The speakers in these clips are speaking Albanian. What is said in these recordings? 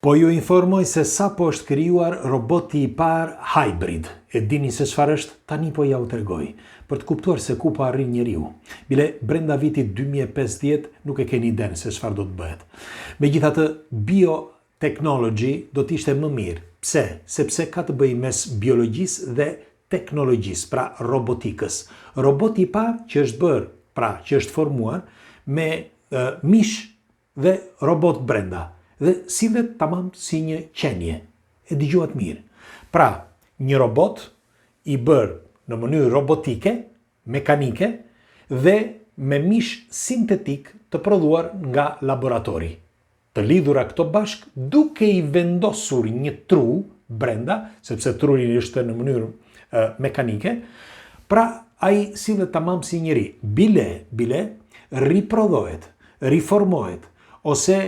Po ju informoj se sa po është krijuar roboti i parë hybrid. E dini se çfarë është? Tani po ja u tregoj. Për të kuptuar se ku po arrin njeriu. Bile brenda vitit 2050 nuk e keni idenë se çfarë do të bëhet. Megjithatë, biotechnology do të ishte më mirë. Pse? Sepse ka të bëjë mes biologjisë dhe teknologjisë, pra robotikës. Roboti i parë që është bërë, pra që është formuar me mish dhe robot brenda. Dhe sillet tamam si një qenie. E dëgjuat mirë. Pra, një robot i bërë në mënyrë robotike, mekanike dhe me mish sintetik të prodhuar nga laboratori. Të lidhura këto bashk duke i vendosur një tru brenda, sepse truri është në mënyrë mekanike, pra ai sillet tamam si njeri. Bile riprodhohet, riformohet ose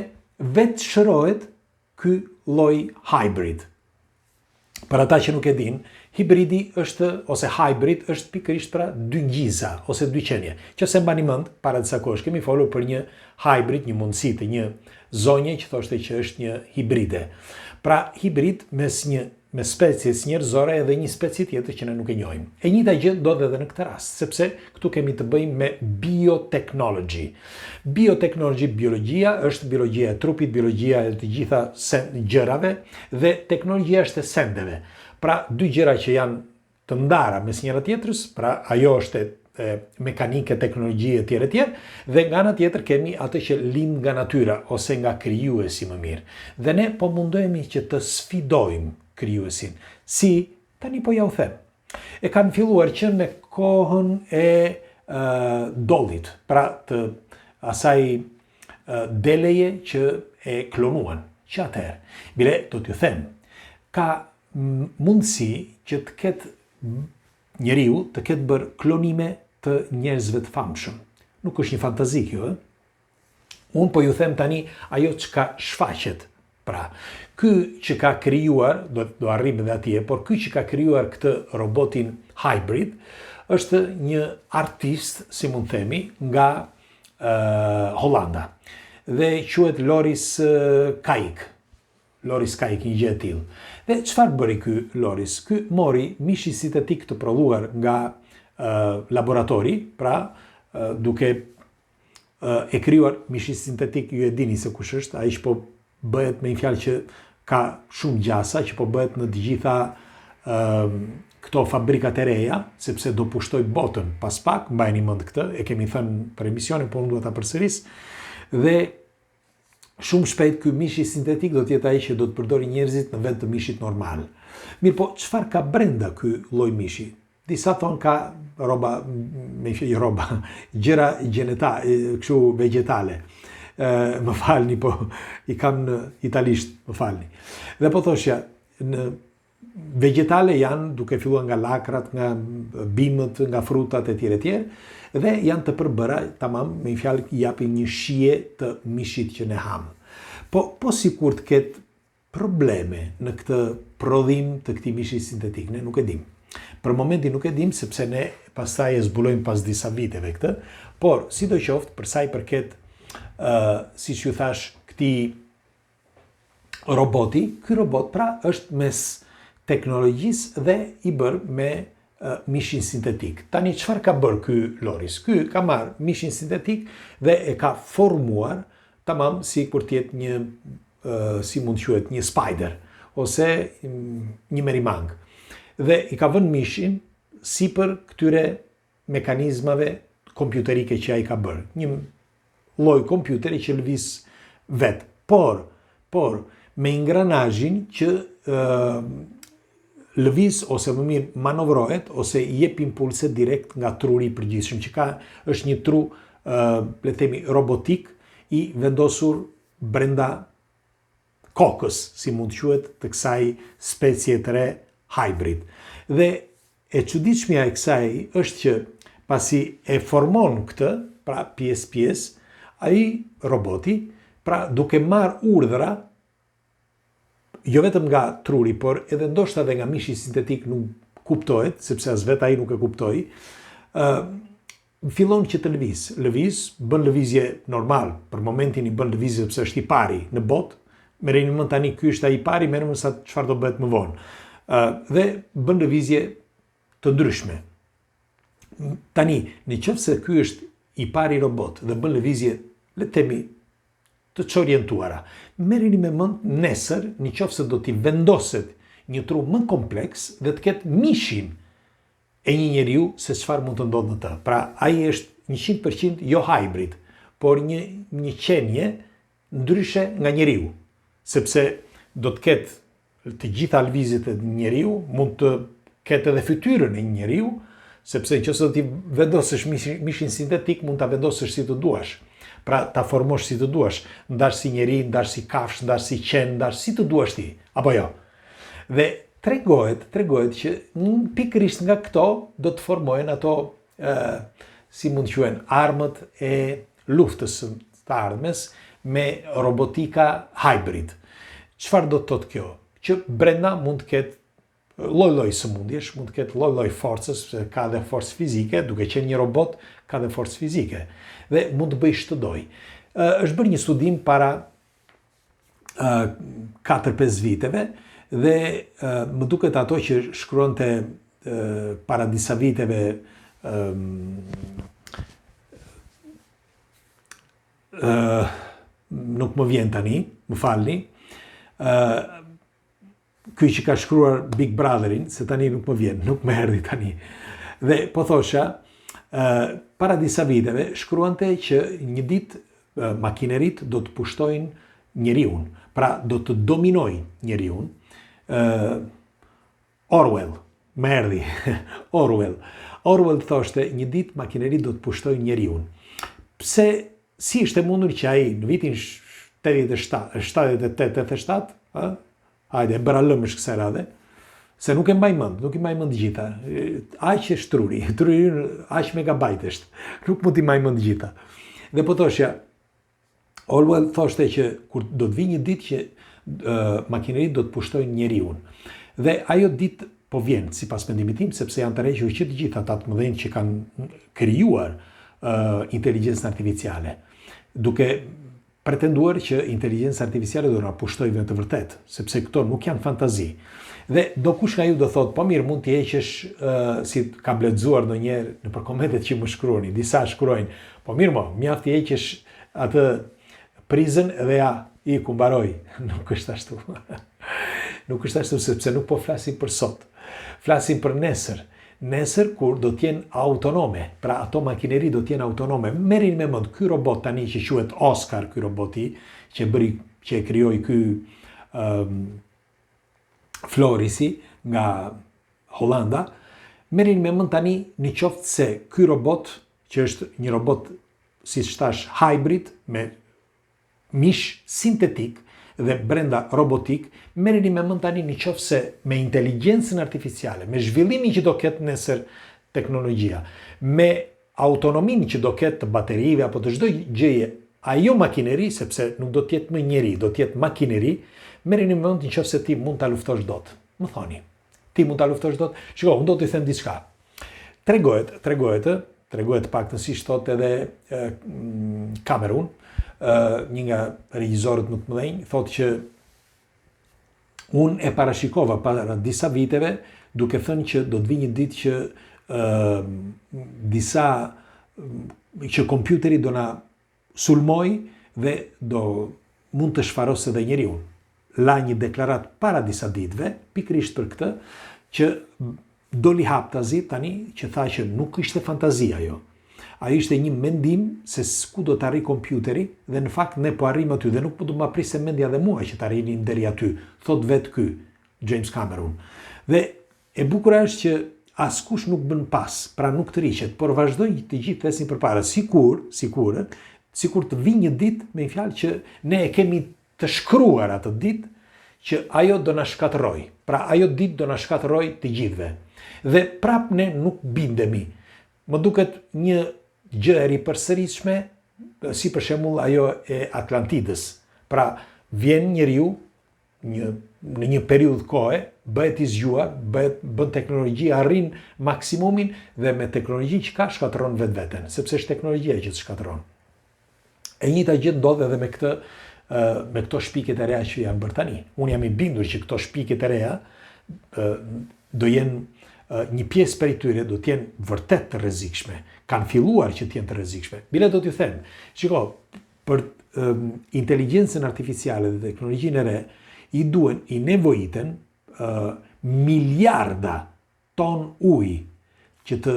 vetë shërohet ky lloj hybrid. Për ata që nuk e din, hibridi është, ose hybrid është pikërisht pra dy gjiza, ose dy qenie. Që se mbani mend, para disa kohësh kemi folur për një hybrid, një mundësi të një zonje që thoshte që është një hibride. Pra hibrid me species njerëzore edhe një specie tjetër që ne nuk e njohim. E njëjta gjë ndodh edhe në këtë rast, sepse këtu kemi të bëjmë me biotechnology. Biotechnology, biologjia është biologjia e trupit, biologjia e të gjitha gjërave dhe teknologjia është e sendeve. Pra dy gjëra që janë të ndara mes njëra tjetrës, pra ajo është mekanike, teknologji e tjerë, dhe nga ana tjetër kemi atë që lind nga natyra ose nga krijuesi më mirë. Dhe ne po mundohemi që të sfidojmë krijuesin. Si? Tani po ja u them. E kanë filluar që me kohën e Dollit, pra të asaj deleje që e klonuan. Që atëherë, bile do t'ju them, ka mundësi që të ketë njeriu të ketë bërë klonime të njerëzve të famshëm. Nuk është një fantazi kjo, Unë po ju them tani ajo që ka shfaqet. Pra, ky që ka krijuar, do arrim edhe atje, por ky që ka krijuar këtë robotin hybrid, është një artist, si mund themi, nga Hollanda. Dhe quhet Loris Kajik. Loris Kajik, një gjë e tillë. Dhe çfarë bëri ky Loris? Ky mori mishin sintetik të prodhuar nga laboratori, pra duke e krijuar mishin sintetik, ju e dini se kush është, ai që po bëhet me një fjalë që ka shumë gjasa, që po bëhet në të gjitha këto fabrikat e reja, sepse do pushtoj botën pas pak, mbajeni mend këtë, e kemi thënë për emisionin, por unë duhet ta përsëris, dhe shumë shpejt ky mishi sintetik do të jetë ai që do të përdori njerëzit në vend të mishit normal. Mirë, po çfarë ka brenda ky lloj mishi? Disa thonë ka gjëra kështu vegetale. Më falni, po i kam në italisht, më falni. Dhe po thoshja, në vegetale janë duke filluar nga lakrat, nga bimët, nga frutat e tjerë, dhe janë të përbëra, tamam, me një fjalë japin një shije të mishit që ne ham. Po sikur të ketë probleme në këtë prodhim të këtij mishi sintetik, ne nuk e dim. Për momentin nuk e dim, sepse ne pastaj e zbulojmë pas disa viteve këtë, por sidoqoftë për sa i përket siç ju thash, këtij roboti, ky robot pra është mes teknologjisë dhe i bërë me mishin sintetik. Tani çfarë ka bërë ky Loris? Ky ka marrë mishin sintetik dhe e ka formuar tamam si kur të jetë një si mund quhet, një spider ose një merimang. Dhe i ka vënë mishin sipër këtyre mekanizmave kompjuterike që ai ka bërë. Një lloj kompjuteri që lëviz vet, por me ingranazhin që lëviz ose më mirë manovrohet ose i jep impulse direkt nga truri i përgjithshëm, që është një tru, le të themi, robotik i vendosur brenda kokës, si mund quhet, të kësaj specie të re hybrid. Dhe e çuditshmja e kësaj është që pasi e formon këtë, pra pjesë, ai roboti, pra duke marrë urdhra, jo vetëm nga truri, por edhe ndoshta edhe nga mishi sintetik nuk kuptohet, sepse as vetë ai nuk e kuptoi, fillon që të lëviz, bën lëvizje normal, për momentin i bën lëvizje sepse është i pari në botë, merreni mend tani ky është ai i pari, merrem sa çfarë do bëhet më vonë. Dhe bën lëvizje të ndryshme. Tani, nëse ky është i pari robot dhe bën lëvizje, le të themi, të çorientuara, merreni me mend nesër, nëse do t'i vendoset një tru më kompleks dhe të ketë mishin e një njeriu se çfarë mund të ndodhë në të. Pra, ai është 100% jo hybrid, por një qenje ndryshe nga njeriu, sepse do të ketë të gjitha lëvizjet e njeriu, mund të ketë edhe fytyrën e një njeriu, sepse nëse do t'i vendosësh mishin sintetik, mund ta vendosësh si të duash. Pra, ta formosh si të duash, ndash si njeri, ndash si kafsh, ndash si qen, ndash si të duash ti, apo jo. Dhe tregohet që pikërisht nga këto do të formohen ato, si mund të quhen, armët e luftës të ardhmes me robotika hybrid. Çfarë do të thotë kjo? Që brenda mund të ketë lloj-lloj sëmundjesh, mund të ketë lloj-lloj forcës, sepse ka dhe forcë fizike, duke qenë një robot, ka dhe forcë fizike. Dhe mund të bëj ç'të doj. Është bërë një studim para 4-5 viteve dhe më duket ato që shkruante para disa viteve nuk më vjen tani, më falni. Ky që ka shkruar Big Brotherin, se tani nuk më vjen, nuk më erdhi tani. Dhe po thosha, para disa viteve shkruante që një ditë makinerit do të pushtojnë njeriun, pra do të dominojnë njeriun. Orwell, më erdhi, Orwell thoshte një ditë makinerit do të pushtojnë njeriun. Pse, si ishte mundur që ai në vitin 78, hajde, bëra lëmësh kësaj radhe, se nuk i mbaj mend gjitha. Aq është truri aq megabajt është, nuk mund t'i mbaj mend gjitha. Dhe po thoshja, Orwell thoshte që kur do të vi një ditë që makineritë do të pushtojnë njeriun. Dhe ajo ditë po vjen, sipas mendimit tim, sepse janë të rregjur që të gjitha ata të mëdhenj që kanë krijuar inteligjencën artificiale, duke pretenduar që inteligjenca artificiale do na pushtojë në të vërtetë, sepse këto nuk janë fantazi. Dhe do kush nga ju do thotë, po mirë, mund t'i heqësh, si ka bledzuar ndonjëherë në për komentet që më shkruani, disa shkruajnë, po mirë mo, mjaft t'i heqësh atë prizën dhe ja, i ku mbaroj. Nuk është ashtu. Nuk është ashtu, sepse nuk po flasim për sot. Flasim për nesër. Nesër kur do t'jenë autonome, pra ato makineri do t'jenë autonome. Merrin me mend, ky robot tani që quhet Oscar, ky roboti që e krijoi ky Florisi nga Hollanda, merrin me mend tani në qoftë se ky robot, që është një robot, si thash, hybrid me mish sintetik dhe brenda robotik, merreni me mend tani në qoftë se me inteligjencën artificiale, me zhvillimin që do ketë nesër teknologjia, me autonominë që do ketë të baterive apo të çdo gjëje, ajo makineri, sepse nuk do të jetë më njeri, do të jetë makineri, merreni me mend në qoftë se ti mund ta luftosh dot. Më thoni, ti mund ta luftosh dot? Shiko, unë do t'i them diçka. Tregohet paktën si thotë edhe Cameron, një nga regjisorët më të mëdhenj, thotë që unë e parashikova para disa viteve duke thënë që do të vi një ditë që që kompjuteri do na sulmoj dhe do mund të shfarosë edhe njeriu. La një deklarat para disa ditëve, pikërisht për këtë, që doli haptazi tani që tha që nuk ishte fantazia ajo. Ai ishte një mendim se ku do të arrijë kompjuteri dhe në fakt ne po arrijmë aty dhe nuk po do më prisë mendja dhe mua që të arrijnim deri aty, thot vetë ky James Cameron. Dhe e bukur është që askush nuk bën pas, pra nuk të riqet, por vazhdojnë të gjithë thesin përpara, sikur të vi një ditë me fjalë që ne e kemi të shkruar atë ditë që ajo do na shkatërroj. Pra ajo ditë do na shkatërroj të gjithëve. Dhe prap ne nuk bindemi. Më duket një gjë e ripërsëritshme, si për shembull ajo e Atlantidës. Pra vjen njeriu në një periudhë kohe, bëhet i zgjuar, bën teknologji, arrin maksimumin dhe me teknologjinë që ka shkatërron vetveten, sepse është teknologjia që të shkatërron. E njëjta gjë ndodh edhe me këtë me këto shpiket e reja që janë bërë tani. Unë jam i bindur që këto shpiket e reja do jenë një pjesë për i tyre do t'jenë vërtet të rrezikshme. Kanë filluar që t'jenë të rrezikshme. Bile do t'ju them, shiko, për inteligjencën artificiale dhe teknologjinë e re, i nevojiten miliarda ton ujë që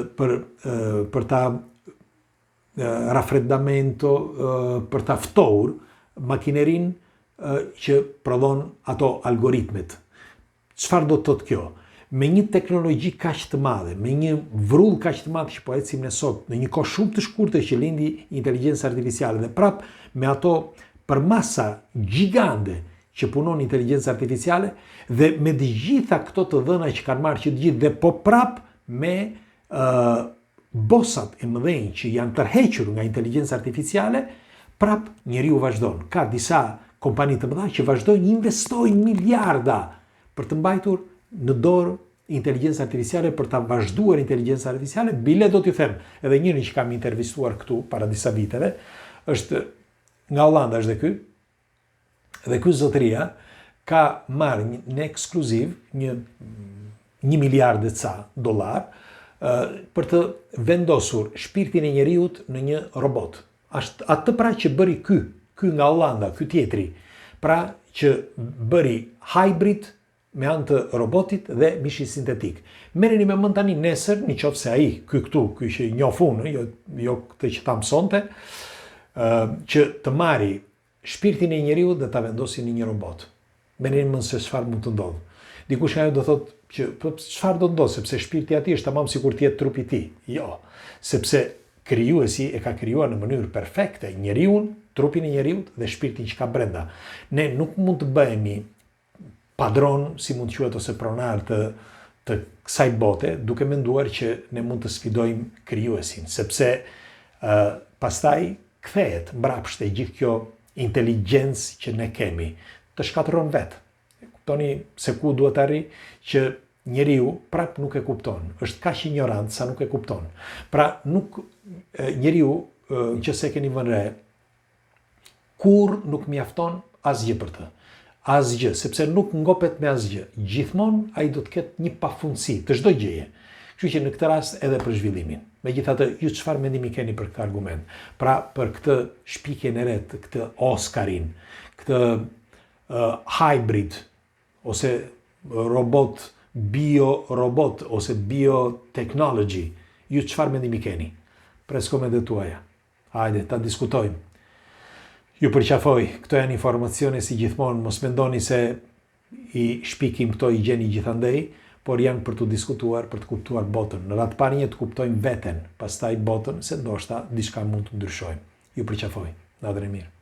për ta raffreddamento, për ta ftohur makinerin që prodhon ato algoritmet. Çfarë do të thotë kjo? Me një teknologji kaq të madhe, me një vrull kaq të madh që po ecim ne sot, në një kohë shumë të shkurtër që lindi inteligjenca artificiale dhe prap me ato përmasa gjigande që punon inteligjenca artificiale dhe me të gjitha këto të dhëna që kanë marrë që të gjithë dhe po prap me bosat e mëdhenj që janë tërhequr nga inteligjenca artificiale, prap njeriu vazhdon. Ka disa kompani të mëdha që vazhdojnë investojnë miliarda për të mbajtur në dorë inteligjencë artificiale, për ta vazhduar inteligjencën artificiale. Bile do t'ju them, edhe njëri që kam intervistuar këtu para disa viteve, është nga Hollanda është dhe ky. Dhe ky zotëria ka marrë në ekskluziv $1 miliard dollar për të vendosur shpirtin e njeriut në një robot. Atë pra që bëri ky nga Hollanda, ky tjetri, pra që bëri hybrid me anë të robotit dhe mishi sintetik. Merreni me mend tani nesër, nëse ai, ky që i njoh unë, jo këtë që ta mësonte, që të marri shpirtin e njeriu dhe ta vendosi në një robot. Merreni me mend se çfarë mund të ndodhë. Dikush nga ju do thotë që çfarë do të ndodhë, sepse shpirti i atij është tamam sikur të jetë trupi i tij. Jo, sepse krijuesi e ka krijuar në mënyrë perfekte njeriun, trupin e njeriut dhe shpirtin që ka brenda. Ne nuk mund të bëhemi padron, si mund të quhet, ose pronar të kësaj bote, duke menduar që ne mund të sfidojmë krijuesin, sepse pastaj kthehet mbrapsht e gjithë kjo inteligjencë që ne kemi, të shkatërron vetë. Kuptoni se ku duhet arri që njeriu prap nuk e kupton, është kaq ignorant sa nuk e kupton. Pra njeriu, nëse keni vënë re, kur nuk mjafton asgjë për të. Asgjë, sepse nuk ngopet me asgjë. Gjithmonë ai do të ketë një pafundësi të çdo gjëje. Kështu që në këtë rast edhe për zhvillimin. Megjithatë, ju çfarë mendimi keni për këtë argument? Pra për këtë shpikjen e re, këtë Oscarin, këtë hybrid ose robot, bio-robot ose biotechnology, ju çfarë mendimi keni? Pres komentet tuaja. Hajde, ta diskutojmë. Ju përqafoj, këto janë informacione si gjithmonë, mos mendoni se i shpikim këto i gjeni gjithandej, por janë për të diskutuar, për të kuptuar botën. Në ratë parë një të kuptojmë veten, pastaj botën, se ndoshta diçka mund të ndryshojmë. Ju përqafoj, natën e mirë.